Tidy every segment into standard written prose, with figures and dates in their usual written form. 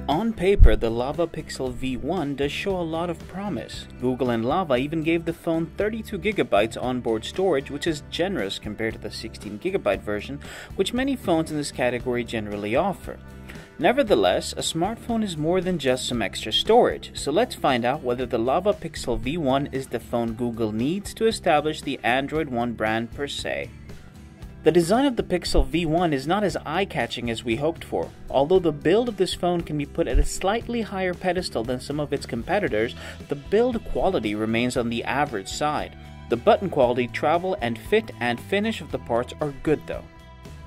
On paper, the Lava Pixel V1 does show a lot of promise. Google and Lava even gave the phone 32GB onboard storage, which is generous compared to the 16GB version, which many phones in this category generally offer. Nevertheless, a smartphone is more than just some extra storage, so let's find out whether the Lava Pixel V1 is the phone Google needs to establish the Android One brand per se. The design of the Pixel V1 is not as eye-catching as we hoped for. Although the build of this phone can be put at a slightly higher pedestal than some of its competitors, the build quality remains on the average side. The button quality, travel, and fit and finish of the parts are good though.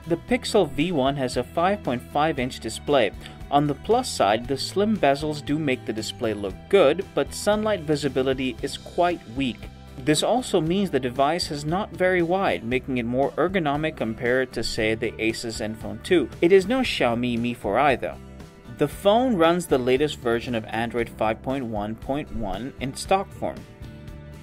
The Pixel V1 has a 5.5-inch display. On the plus side, the slim bezels do make the display look good, but sunlight visibility is quite weak. This also means the device is not very wide, making it more ergonomic compared to, say, the Asus Zenfone 2. It is no Xiaomi Mi 4i though. The phone runs the latest version of Android 5.1.1 in stock form.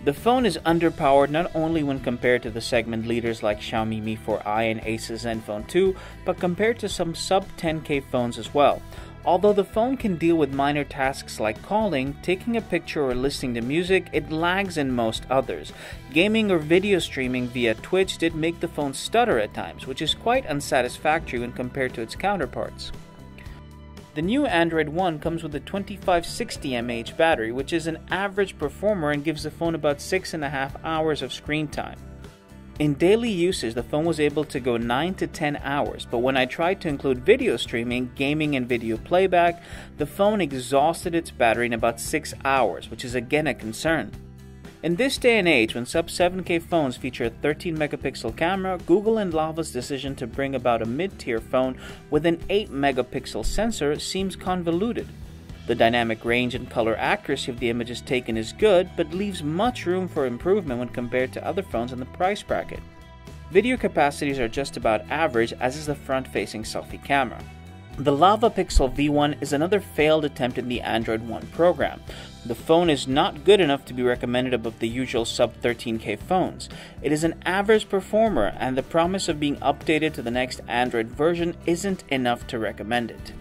The phone is underpowered not only when compared to the segment leaders like Xiaomi Mi 4i and Asus Zenfone 2, but compared to some sub-10K phones as well. Although the phone can deal with minor tasks like calling, taking a picture or listening to music, it lags in most others. Gaming or video streaming via Twitch did make the phone stutter at times, which is quite unsatisfactory when compared to its counterparts. The new Android One comes with a 2560 mAh battery, which is an average performer and gives the phone about 6.5 hours of screen time. In daily usage, the phone was able to go 9 to 10 hours, but when I tried to include video streaming, gaming, and video playback, the phone exhausted its battery in about 6 hours, which is again a concern. In this day and age, when sub-7K phones feature a 13-megapixel camera, Google and Lava's decision to bring about a mid-tier phone with an 8-megapixel sensor seems convoluted. The dynamic range and color accuracy of the images taken is good, but leaves much room for improvement when compared to other phones in the price bracket. Video capacities are just about average, as is the front-facing selfie camera. The Lava Pixel V1 is another failed attempt in the Android One program. The phone is not good enough to be recommended above the usual sub-13K phones. It is an average performer, and the promise of being updated to the next Android version isn't enough to recommend it.